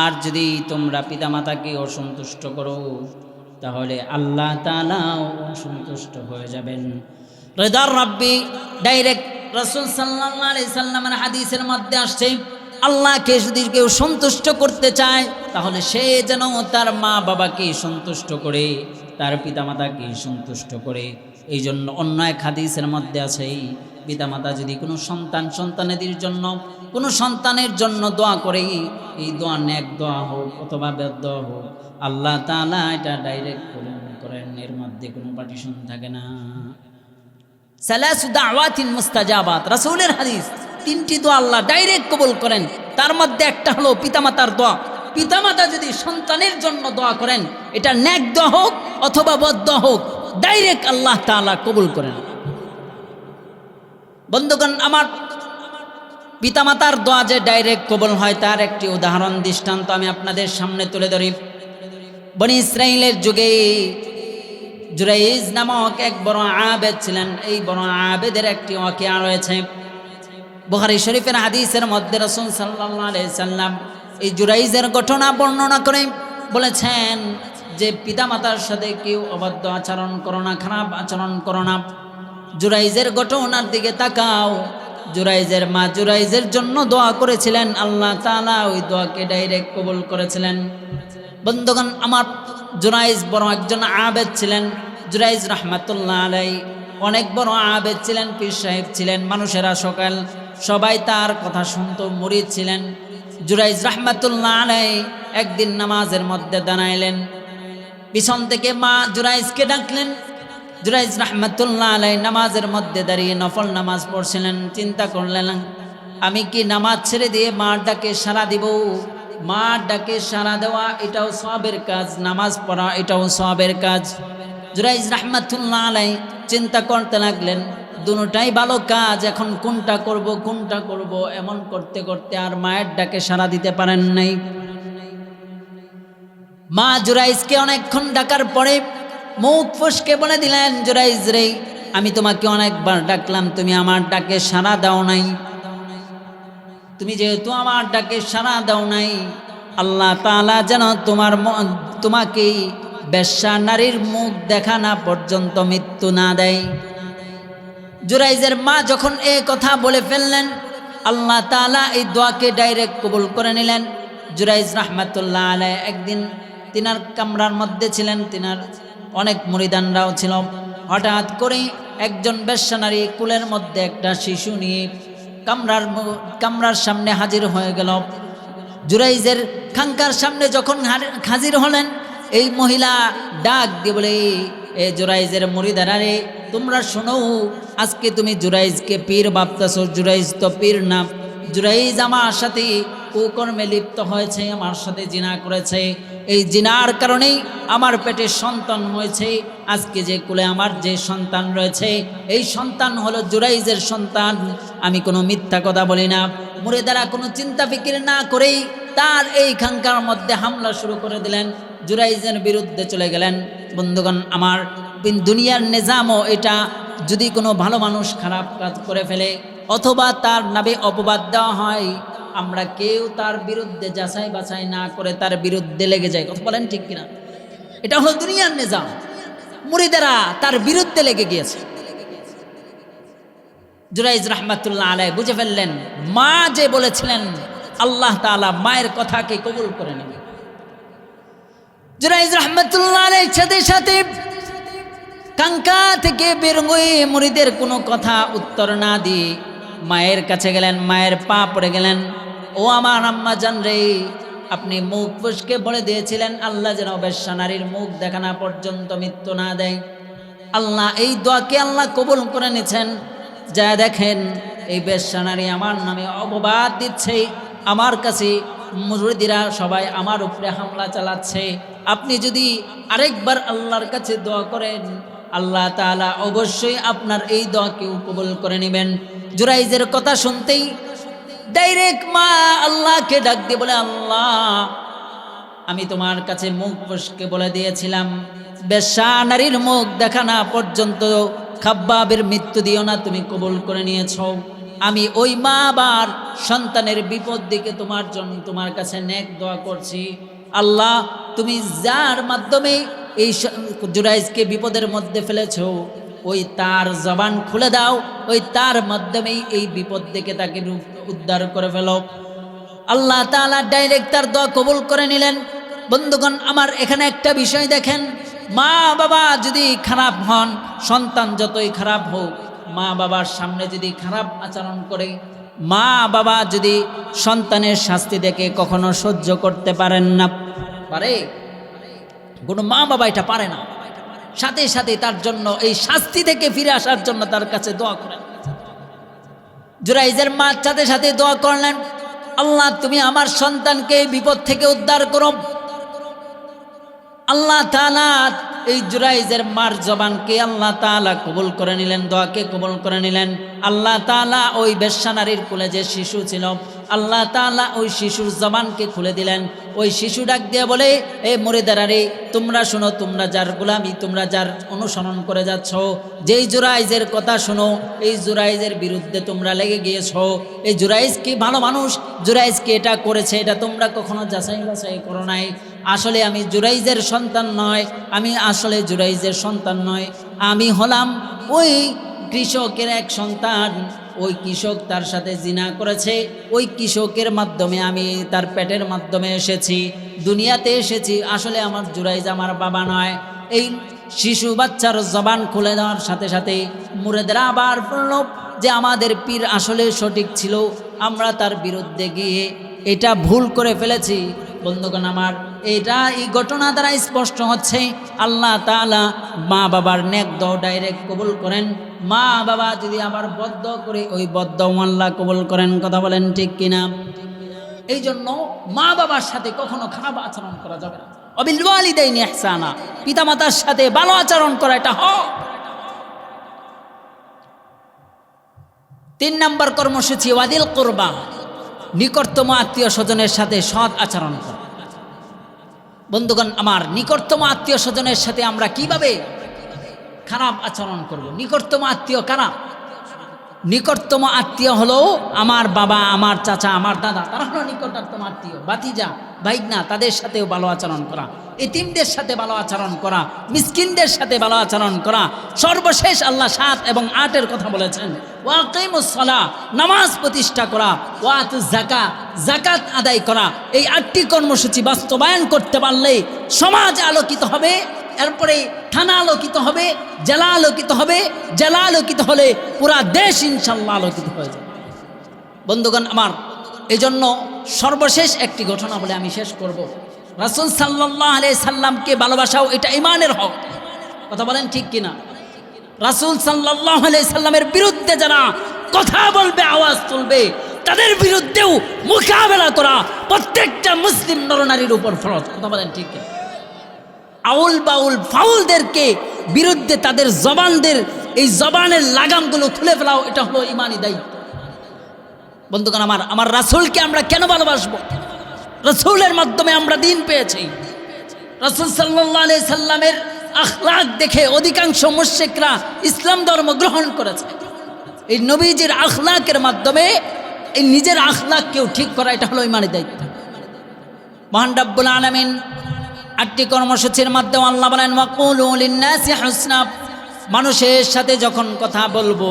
Speaker 1: আর যদি তোমরা পিতামাতাকে অসন্তুষ্ট করো তাহলে আল্লাহ তাআলাও অসন্তুষ্ট হয়ে যাবেন। রিদার রাব্বি ডাইরেক্ট রাসূল সাল্লাল্লাহু আলাইহি সাল্লামের হাদিসের মধ্যে আসছে, আল্লাহকে যদি কেউ সন্তুষ্ট করতে চায় তাহলে সে যেন তার মা বাবাকে সন্তুষ্ট করে, তার পিতামাতাকে সন্তুষ্ট করে। এই জন্য অন্য এক হাদিসের মধ্যে আছে, পিতামাতা যদি কোনো সন্তানের জন্য কোনো সন্তানের জন্য দোয়া করে, এই দোয়া নেক দোয়া হোক অথবা বেদ দোয়া হোক, আল্লাহ তাআলা এটা ডাইরেক্ট কবুল করেন, এর মধ্যে কোনো পার্টিশন থাকে না। সালাসু দাওয়াতিন মুস্তাজাবাত, রাসূলের হাদিস, তিনটি দোয়া আল্লাহ ডাইরেক্ট কবুল করেন, তার মধ্যে একটা হলো পিতামাতার দোয়া। পিতামাতা যদি সন্তানের জন্য দোয়া করেন, এটা নেক দোয়া হোক অথবা বদ দোয়া হোক, ডাইরেক্ট আল্লাহ তাআলা কবুল করেন। বন্ধুগণ আমার, পিতামাতার দোয়া যে ডাইরেক্ট কবুল হয় তার একটি উদাহরণ দৃষ্টান্ত আমি আপনাদের সামনে তুলে ধরি। বনি ইসরাইলের যুগে জুরাইজ নামক এক বড় আবেদ ছিলেন। এই বড় আবেদের একটি ওয়াকিয়া রয়েছে বুখারী শরীফের হাদিসের মধ্যে। রাসূল সাল্লাল্লাহু আলাইহি সাল্লাম এই জুরাইজের ঘটনা বর্ণনা করে বলেছেন যে পিতামাতার সাথে কেউ অবাধ্য আচরণ করো না, খারাপ আচরণ করো না। জুরাইজের ঘটনার দিকে তাকাও, জুরাইজের মা জুরাইজের জন্য দোয়া করেছিলেন, আল্লাহ তাআলা ওই দোয়াকে ডাইরেক্ট কবুল করেছিলেন। বন্ধুগণ আমার, জুরাইজ বড় একজন আবেদ ছিলেন। জুরাইজ রাহমাতুল্লাহ আলাই অনেক বড় আবেদ ছিলেন, পীর সাহেব ছিলেন। মানুষেরা সবাই তার কথা শুনতো, মুরিদ ছিলেন। জুরাইজ রাহমাতুল্লাহ আলাই একদিন নামাজের মধ্যে দাঁড়াইলেন, পিছন থেকে মা জুরাইজকে ডাকলেন। জুরাইজ রাহমাতুল্লাহ আলাই নামাজের মধ্যে দাঁড়িয়ে নফল নামাজ পড়ছিলেন। চিন্তা করলেন, আমি কি নামাজ ছেড়ে দিয়ে মার ডাকে সাড়া দিব? মার ডাকে সাড়া দেওয়া এটাও সওয়াবের কাজ, নামাজ পড়া এটাও সওয়াবের কাজ। জুরাইজ রাহমাতুল্লাহ আলাই চিন্তা করতে লাগলেন, দুটোটাই ভালো কাজ, এখন কোনটা করব এমন করতে করতে আর মায়ের ডাকে সাড়া দিতে পারেন নাই। মা জুরাইজকে অনেকক্ষণ ডাকার পরে মুখ ফসকে বলে দিলেন, জুরাইজ রে, আমি তোমাকে অনেকবার ডাকলাম, তুমি আমার ডাকে সাড়া দাও নাই। তুমি যেহেতু আমার ডাকে সাড়া দাও নাই, আল্লাহ তাআলা যেন তোমাকে বেশ্যা নারীর মুখ দেখা না পর্যন্ত মৃত্যু না দেয়। জুরাইজের মা যখন এই কথা বলে ফেললেন, আল্লাহ তাআলা এই দোয়াকে ডাইরেক্ট কবুল করে নিলেন। জুরাইজ রাহমাতুল্লাহ আলাইহি একদিন তিনার কামরার মধ্যে ছিলেন, তিনার অনেক মুরিদানরাও ছিল। হঠাৎ করে একজন বেশ্যা নারী কুলের মধ্যে একটা শিশু নিয়ে কামরার সামনে হাজির হয়ে গেল। জুরাইজের খানকার সামনে যখন হাজির হলেন, এই মহিলা ডাক দিয়ে বলে, এ জুরাইজের মুরিদারা রে, তোমরা শোনো, আজকে তুমি জুরাইজকে পীর ভাবতেছো, জুরাইজ তো পীর না। জুরাইজ আমার সাথে কুকর্মে লিপ্ত হয়েছে, আমার সাথে জিনা করেছে। এই জিনার কারণেই আমার পেটে সন্তান হয়েছে। আজকে যে কুলে আমার যে সন্তান রয়েছে, এই সন্তান হলো জুরাইজের সন্তান। আমি কোনো মিথ্যা কথা বলি না। মুরিদারা কোনো চিন্তা ফিকির না করেই তার এই খানকার মধ্যে হামলা শুরু করে দিলেন, জুরাইজের বিরুদ্ধে চলে গেলেন। বন্ধুগণ আমার, দুনিয়ার নিজামও এটা, যদি কোনো ভালো মানুষ খারাপ কাজ করে ফেলে অথবা তার নামে অপবাদ দেওয়া হয়, আমরা কেউ তার বিরুদ্ধে যাচাই বাছাই না করে তার বিরুদ্ধে লেগে যায়। কথা বলেন ঠিক কিনা? এটা হলো দুনিয়ার নিজাম। মুরিদারা তার বিরুদ্ধে লেগে গিয়েছে। জুরাইজ রাহমাতুল্লাহ আলাইহি বুঝে ফেললেন, মা যে বলেছিলেন আল্লাহ তাআলা মায়ের কথাকে কবুল করে নেবেন। জুরাইজ রাহমাতুল্লাহ আলাইহির সাথে সাথে কাঙ্কা থেকে বের হয়ে মুরিদের কোনো কথা উত্তর না দিয়ে মায়ের কাছে গেলেন, মায়ের পা পড়ে গেলেন। ও আমার আম্মা জান রে, আপনি মুখ ফুসকে বলে দিয়েছিলেন আল্লাহ যেন বেশ্যা নারীর মুখ দেখানো পর্যন্ত মৃত্যু না দেয়। আল্লাহ এই দোয়াকে আল্লাহ কবুল করে নিয়েছেন। যা দেখেন, এই বেশ্যা নারী আমার নামে অপবাদ দিচ্ছে, আমার কাছে মুরিদিরা সবাই আমার উপরে হামলা চালাচ্ছে। আপনি যদি আরেকবার আল্লাহর কাছে দোয়া করেন, আল্লাহ তাআলা অবশ্যই আপনার এই দোয়াকেও কবুল করে নেবেন। জুরাইজের কথা শুনতেই ডাইরেক্ট মা আল্লাহকে ডাক দিয়ে বলে, আল্লাহ, আমি তোমার কাছে মুখ ফসকে বলে দিয়েছিলাম বেশ্যা নারীর মুখ দেখা না পর্যন্ত খাব্বাবের মৃত্যু দিও না, তুমি কবুল করে নিয়েছো। আমি ওই মা বাবার সন্তানের বিপদ দিকে তোমার কাছে নেক দোয়া করছি। আল্লাহ, তুমি যার মাধ্যমে এই জুরাইজকে বিপদের মধ্যে ফেলেছো, ওই তার জবান খুলে দাও, ওই তার মাধ্যমেই এই বিপদ থেকে তাকে উদ্ধার করে ফেলো। আল্লাহ তাআলা ডাইরেক্ট তার দোয়া কবুল করে নিলেন। বন্ধুগণ আমার, এখানে একটা বিষয় দেখেন, মা বাবা যদি খারাপ হন, সন্তান যতই খারাপ হোক, মা বাবার সামনে যদি খারাপ আচরণ করে, মা বাবা যদি সন্তানের শাস্তি দেখে কখনো সহ্য করতে পারেন না, পারে? কোনো মা বাবা এটা পারে না। সাথে সাথে তার জন্য এই শাস্তি থেকে ফিরে আসার জন্য তার কাছে দোয়া করেন। জুরাইজের মা সাথে সাথে দোয়া করলেন, আল্লাহ, তুমি আমার সন্তানকে এই বিপদ থেকে উদ্ধার করো। আল্লাহ তাআলা এই জুরাইজের মার জবানকে আল্লাহ তাআলা কবুল করে নিলেন, দোয়াকে কবুল করে নিলেন। আল্লাহ তাআলা ওই বেশ্যা নারীর কোলে যে শিশু ছিল, আল্লাহ তাআলা ওই শিশুর জবানকে খুলে দিলেন। ওই শিশু ডাক দিয়ে বলে, এ মুরিদারা রে, তোমরা শোনো, তোমরা যার গোলামি, তোমরা যার অনুসরণ করে যাচ্ছ, যেই জুরাইজের কথা শোনো, এই জুরাইজের বিরুদ্ধে তোমরা লেগে গিয়েছো। এই জুরাইজ কি ভালো মানুষ? জুরাইজকে এটা করেছে, এটা তোমরা কখনো যাচাই বাছাই করো নাই। আসলে আমি জুরাইজের সন্তান নয়, আমি আসলে জুরাইজের সন্তান নয়, আমি হলাম ওই কৃষকের এক সন্তান। ওই কৃষক তার সাথে জিনা করেছে, ওই কৃষকের মাধ্যমে আমি তার পেটের মাধ্যমে এসেছি, দুনিয়াতে এসেছি, আসলে আমার জুরাইজ আমার বাবা নয়। এই শিশু বাচ্চার জবান খুলে দেওয়ার সাথে সাথে মুরিদরা আবার বলল যে আমাদের পীর আসলে সঠিক ছিল, আমরা তার বিরুদ্ধে গিয়ে এটা ভুল করে ফেলেছি। বন্ধুগণ আমার, এটা এই ঘটনা দ্বারা স্পষ্ট হচ্ছে আল্লাহ তাআলা মা বাবার নেক দোয়া ডাইরেক্ট কবুল করেন। মা বাবা যদি আবার বদ্ধ করে ওই বদ্ধ আল্লাহ কবুল করেন। কথা বলেন ঠিক কিনা? এই জন্য মা বাবার সাথে কখনো খারাপ আচরণ করা যাবে না। অবিল ওয়ালিদাইনি ইহসানা, পিতামাতার সাথে ভালো আচরণ করা এটা হক। 3 নম্বর কর্মসূচি ওয়াদিল কুরবা, নিকটতম আত্মীয় স্বজনের সাথে সৎ আচরণ করা। বন্ধুগণ আমার, নিকটতম আত্মীয় স্বজনের সাথে আমরা কিভাবে খারাপ আচরণ করব? নিকটতম আত্মীয় কারা? নিকটতম আত্মীয় হলো আমার বাবা, আমার চাচা, আমার দাদা, তারা হলো নিকটতম আত্মীয়। ভাতিজা, ভাইগনা, তাদের সাথেও ভালো আচরণ করা, এতিমদের সাথে ভালো আচরণ করা, মিসকিনদের সাথে ভালো আচরণ করা। সর্বশেষ আল্লাহ 7 এবং 8-এর কথা বলেছেন, ওয়াকিমুস সালাহ, নামাজ প্রতিষ্ঠা করা, ওয়াতুজ যাকাত, যাকাত আদায় করা। এই 8টি কর্মসূচি বাস্তবায়ন করতে পারলে সমাজ আলোকিত হবে, এরপরে থানা আলোকিত হবে, জেলা আলোকিত হবে, জেলা আলোকিত হলে পুরা দেশ ইনশাল্লাহ আলোকিত হয়ে যাবে। বন্ধুগণ আমার, এই জন্য সর্বশেষ একটি ঘটনা বলে আমি শেষ করব। রাসূল সাল্লাল্লাহু আলাইহি সাল্লামকে ভালোবাসাও এটা ঈমানের হক। কথা বলেন ঠিক কিনা? রাসূল সাল্লাল্লাহু আলাইহি সাল্লামের বিরুদ্ধে যারা কথা বলবে, আওয়াজ তুলবে, তাদের বিরুদ্ধেও মোকাবেলা করা প্রত্যেকটা মুসলিম নরনারীর উপর ফরজ। কথা বলেন ঠিক কিনা? আউল বাউল ফাউলদেরকে বিরুদ্ধে তাদের জবানদের এই জবানের লাগামগুলো খুলে ফেলাও, এটা হলো ইমানি দায়িত্ব। বন্ধুগণ আমার, আমার রাসূলকে আমরা কেন ভালোবাসবো? রাসূলের মাধ্যমে আমরা দ্বীন পেয়েছি। রাসূল সাল্লাল্লাহু আলাইহি সাল্লামের আখলাক দেখে অধিকাংশ মুশরিকরা ইসলাম ধর্ম গ্রহণ করেছে। এই নবীজির আখলাকের মাধ্যমে এই নিজের আখলাককেও ঠিক করা, এটা হলো ইমানি দায়িত্ব। মহান রব্বুল আলামিন 8টি কর্মসূচির মাধ্যমে আল্লাহ বলেন, ওয়াকুলু লিন-নাসি হুসনা, মানুষের সাথে যখন কথা বলবো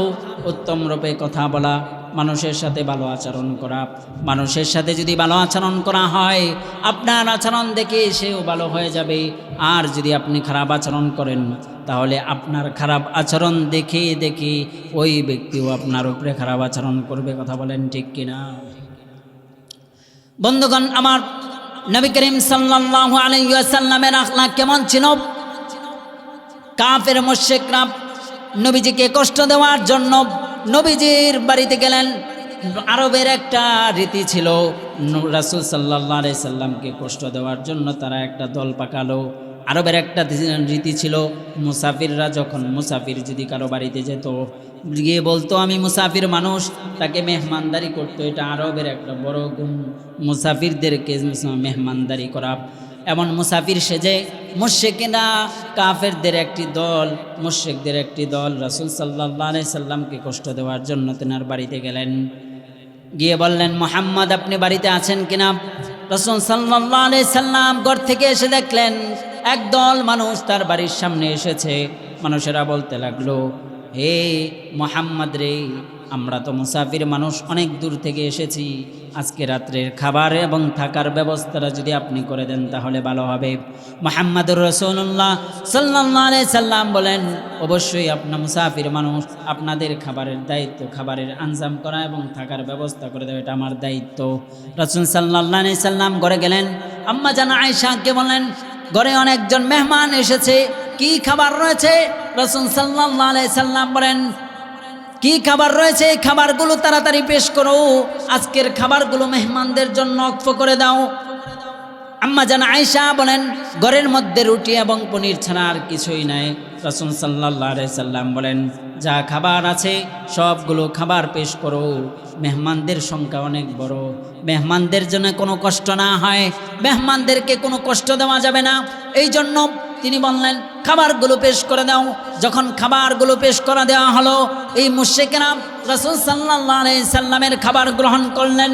Speaker 1: উত্তম রূপে কথা বলা, মানুষের সাথে ভালো আচরণ করা। মানুষের সাথে যদি ভালো আচরণ করা হয়, আপনার আচরণ দেখে সেও ভালো হয়ে যাবে। আর যদি আপনি খারাপ আচরণ করেন, তাহলে আপনার খারাপ আচরণ দেখে দেখে ওই ব্যক্তিও আপনার উপরে খারাপ আচরণ করবে। কথা বলেন ঠিক কিনা? বন্ধুগণ আমার, নবী করিম সাল্লাল্লাহু আলাইহি ওয়াসাল্লামের আখলাক কেমন ছিল? কাফের মুশরিকরা নবীজিকে কষ্ট দেওয়ার জন্য নবীজির বাড়িতে গেলেন। আরবের একটা রীতি ছিল, রাসূল সাল্লাল্লাহু আলাইহি সাল্লামকে কষ্ট দেওয়ার জন্য তারা একটা দল পাকালো। আরবের একটা রীতি ছিল, মুসাফিররা যখন মুসাফির যদি কারো বাড়িতে যেত, গিয়ে বলতো আমি মুসাফির মানুষ, তাকে মেহমানদারি করতো। এটা আরবের একটা বড় গুণ, মুসাফিরদেরকে মেহমানদারি করা। এমন মুসাফির সেজে মুশরিকরা, কাফেরদের একটি দল, মুশরিকদের একটি দল রাসূল সাল্লাল্লাহু আলাইহি সাল্লামকে কষ্ট দেওয়ার জন্য তেনার বাড়িতে গেলেন। গিয়ে বললেন, মুহাম্মদ আপনি বাড়িতে আছেন কিনা? রাসূল সাল্লাল্লাহু আলাইহি সাল্লাম ঘর থেকে এসে দেখলেন একদল মানুষ তার বাড়ির সামনে এসেছে। মানুষেরা বলতে লাগলো, হে মুহাম্মদ রে, আমরা তো মুসাফির মানুষ, অনেক দূর থেকে এসেছি, আজকে রাত্রের খাবার এবং থাকার ব্যবস্থাটা যদি আপনি করে দেন তাহলে ভালো হবে। মুহাম্মদুর রাসূলুল্লাহ সাল্লাল্লাহু আলাইহি সাল্লাম বলেন, অবশ্যই আপনার মুসাফির মানুষ, আপনাদের খাবারের দায়িত্ব, খাবারের আঞ্জাম করা এবং থাকার ব্যবস্থা করে দেওয়া, এটা আমার দায়িত্ব। রাসূল সাল্লাল্লাহু আলাইহি সাল্লাম ঘরে গেলেন। আম্মা জান আয়েশাকে বলেন, ঘরে অনেকজন মেহমান এসেছে, কি খাবার রয়েছে? রাসূল সাল্লাল্লাহু আলাইহি সাল্লাম বলেন, কি খাবার রয়েছে? এই খাবারগুলো তাড়াতাড়ি পেশ করো, আজকের খাবারগুলো মেহমানদের জন্য ওয়াকফ করে দাও। আম্মা জান আয়েশা বলেন, ঘরের মধ্যে রুটি এবং পনির ছাড়া আর কিছুই নাই। রাসূল সাল্লাল্লাহু আলাইহি সাল্লাম বলেন, যা খাবার আছে সবগুলো খাবার পেশ করো, মেহমানদের সংখ্যা অনেক বড়, মেহমানদের জন্য কোনো কষ্ট না হয়, মেহমানদেরকে কোনো কষ্ট দেওয়া যাবে না। এই জন্য তিনি বললেন, খাবারগুলো পেশ করে দাও। যখন খাবারগুলো পেশ করে দেওয়া হলো, এই মুশরিকরা রাসূল সাল্লাল্লাহু আলাইহি সাল্লামের খাবার গ্রহণ করলেন।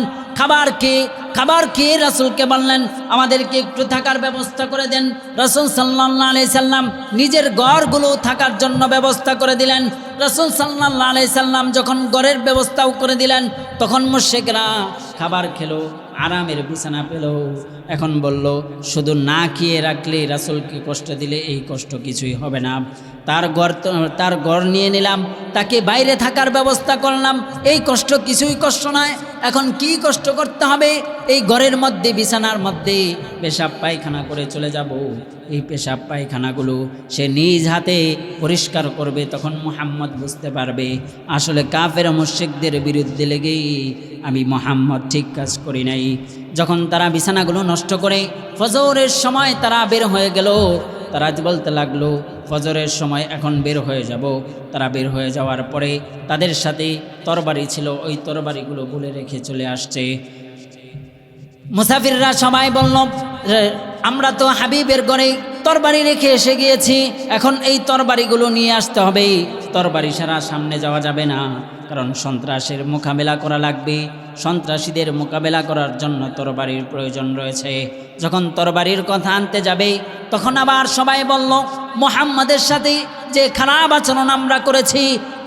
Speaker 1: খাবার খেয়ে রাসূলকে বললেন, আমাদেরকে একটু থাকার ব্যবস্থা করে দেন। রাসূল সাল্লাল্লাহু আলাইহি সাল্লাম নিজের ঘরগুলো থাকার জন্য ব্যবস্থা করে দিলেন। রাসূল সাল্লাল্লাহু আলাইহি সাল্লাম যখন ঘরের ব্যবস্থাও করে দিলেন, তখন মুশরিকরা খাবার খেলো, আরামের বিছানা পেল। এখন বলল শুধু না খেয়ে রাখলে, রাসূলকে কষ্ট দিলে এই কষ্ট কিছুই হবে না। তার ঘর নিয়ে নিলাম, তাকে বাইরে থাকার ব্যবস্থা করলাম, এই কষ্ট কিছুই কষ্ট নয়। এখন কি কষ্ট করতে হবে? এই ঘরের মধ্যে বিছানার মধ্যে পেশাব পায়খানা করে চলে যাব। এই পেশাব পায়খানাগুলো সে নিজ হাতে পরিষ্কার করবে। তখন মুহাম্মদ বুঝতে পারবে আসলে কাফের মুশরিকদের বিরুদ্ধে লেগেই আমি মুহাম্মদ ঠিক কাজ করি নাই। যখন তারা বিছানাগুলো নষ্ট করে ফজরের সময় তারা বের হয়ে গেল, তারা বলতে লাগলো ফজরের সময় এখন বের হয়ে যাব। তারা বের হয়ে যাওয়ার পরে তাদের সাথে তরবারি ছিল, ওই তরবারিগুলো বলে রেখে চলে আসছে। মুসাফিররা সবাই বলল আমরা তো হাবিবের ঘরে তরবারি রেখে এসে গিয়েছি, এখন এই তরবারিগুলো নিয়ে আসতে হবে। তরবারি ছাড়া সামনে যাওয়া যাবে না, কারণ সন্ত্রাসের মোকাবেলা করা লাগবে। সন্ত্রাসীদের মোকাবেলা করার জন্য তরবারির প্রয়োজন রয়েছে। যখন তরবারির কথা আনতে যাবে, তখন আবার সবাই বলল মুহাম্মাদের সাথে যে খারাপ আচরণ আমরা করেছি,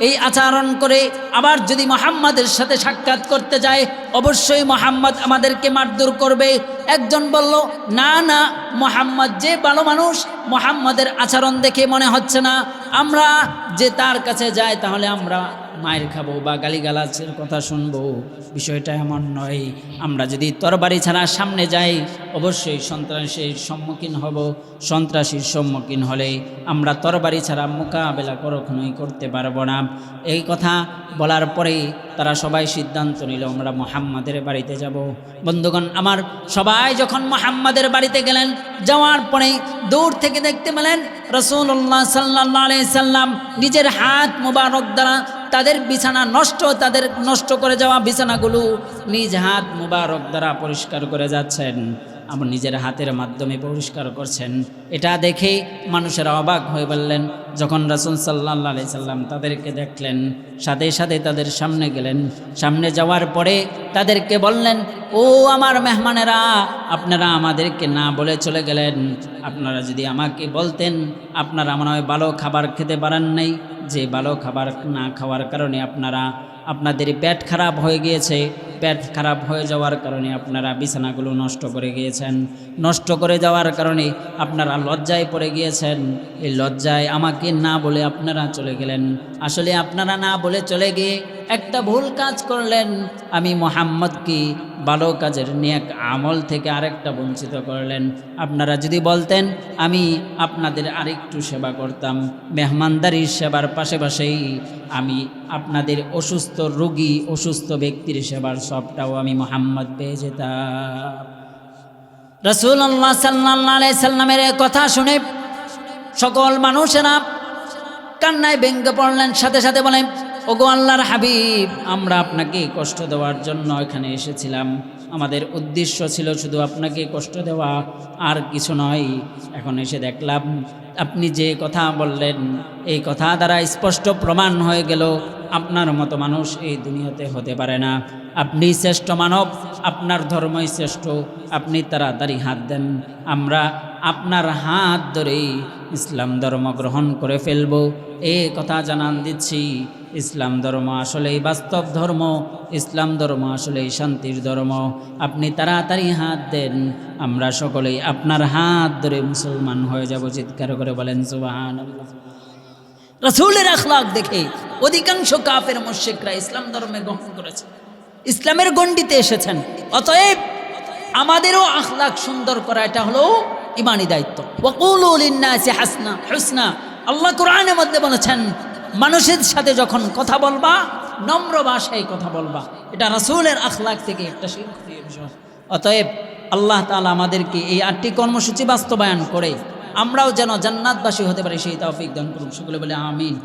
Speaker 1: এই আচরণ করে আবার যদি মুহাম্মাদের সাথে সাক্ষাৎ করতে যায়, অবশ্যই মুহাম্মদ আমাদেরকে মারধর করবে। একজন বলল না না, মুহাম্মদ যে ভালো মানুষ, মুহাম্মাদের আচরণ দেখে মনে হচ্ছে না আমরা যে তার কাছে যাই তাহলে আমরা মায়ের খাবো বা গালিগালাজের কথা শুনবো। বিষয়টা এমন নয়, আমরা যদি তরবারি ছাড়া সামনে যাই অবশ্যই সন্ত্রাসীর সম্মুখীন হব। সন্ত্রাসীর সম্মুখীন হলে আমরা তরবারি ছাড়া মোকাবেলা কখনোই করতে পারবো না। এই কথা বলার পরে তারা সবাই সিদ্ধান্ত নিল আমরা মুহাম্মাদের বাড়িতে যাব। বন্ধুগণ আমার, সবাই যখন মুহাম্মাদের বাড়িতে গেলেন, যাওয়ার পরে দূর থেকে দেখতে পেলেন রাসূলুল্লাহ সাল্লাল্লাহু আলাইহি সাল্লাম নিজের হাত মুবারক দ্বারা তাদের বিছানা তাদের নষ্ট করে যাওয়া বিছানাগুলো নিজ হাত মুবারক দ্বারা পরিষ্কার করে যাচ্ছেন, আমার নিজের হাতের মাধ্যমে পরিষ্কার করছেন। এটা দেখে মানুষেরা অবাক হয়ে বললেন। যখন রাসূল সাল্লাল্লাহু আলাইহি সাল্লাম তাদেরকে দেখলেন, সাথে সাথে তাদের সামনে গেলেন। সামনে যাওয়ার পরে তাদেরকে বললেন, ও আমার মেহমানেরা, আপনারা আমাদেরকে না বলে চলে গেলেন। আপনারা যদি আমাকে বলতেন, আপনারা মনে হয় ভালো খাবার খেতে পারেন নাই, যে ভালো খাবার না খাওয়ার কারণে আপনাদের পেট খারাপ হয়ে গিয়েছে, পেট খারাপ হয়ে যাওয়ার কারণে আপনারা বিছানাগুলো নষ্ট করে গিয়েছেন, নষ্ট করে যাওয়ার কারণে আপনারা লজ্জায় পড়ে গিয়েছেন। এই লজ্জায় আমাকে না বলে আপনারা চলে গেলেন। আসলে আপনারা না বলে চলে গিয়ে একটা ভুল কাজ করলেন, আমি মুহাম্মদকে ভালো কাজের নেক আমল থেকে আরেকটা বঞ্চিত করলেন। আপনারা যদি বলতেন আমি আপনাদের আরেকটু সেবা করতাম, মেহমানদারির সেবার পাশাপাশি আমি আপনাদের অসুস্থ রোগী, অসুস্থ ব্যক্তির সেবার সবটাও আমি মুহাম্মদ পেয়ে যেতাম। রাসূলুল্লাহ সাল্লাল্লাহু আলাইহি সাল্লামের কথা শুনে সকল মানুষেরা কান্নায় ভেঙে পড়লেন। সাথে সাথে বলেন, ওগো আল্লাহর হাবিব, আমরা আপনাকে কষ্ট দেওয়ার জন্য এখানে এসেছিলাম, আমাদের উদ্দেশ্য ছিল শুধু আপনাকে কষ্ট দেওয়া, আর কিছু নয়। এখন এসে দেখলাম আপনি যে কথা বললেন, এই কথা দ্বারা স্পষ্ট প্রমাণ হয়ে গেল আপনার মতো মানুষ এই দুনিয়াতে হতে পারে না। আপনি শ্রেষ্ঠ মানব, আপনার ধর্মই শ্রেষ্ঠ, আপনি তাড়াতাড়ি হাত দেন, আমরা আপনার হাত ধরেই ইসলাম ধর্ম গ্রহণ করে ফেলব। এই কথা জানান দিচ্ছি, ইসলাম ধর্ম আসলেই বাস্তব ধর্ম, ইসলাম ধর্ম আসলেই শান্তির ধর্ম। আপনি তাড়াতাড়ি হাত দেন, আমরা সকলেই আপনার হাত ধরে মুসলমান হয়ে যাব। চিৎকার করে বলেন সুবহানাল্লাহ। রাসূলের আখলাক দেখে অধিকাংশ কাফের মুশরিকরা ইসলাম ধর্মে গ্রহণ করেছে, ইসলামের গণ্ডিতে এসেছেন। অতএব আমাদেরও আখলাক সুন্দর করা এটা হলো ইমানি দায়িত্ব। ওয়াকুলু লিন-নাসি হুসনা, আল্লাহ কোরআনের মধ্যে বলেছেন মানুষের সাথে যখন কথা বলবা নম্র ভাষায় কথা বলবা, এটা রাসূলের আখলাক থেকে একটা শিক্ষণীয় বিষয়। অতএব আল্লাহ তাআলা আমাদেরকে এই 8টি কর্মসূচি বাস্তবায়ন করে আমরাও যেন জান্নাতবাসী হতে পারি সেই তৌফিক দান করুন। সকলে বলে আমিন।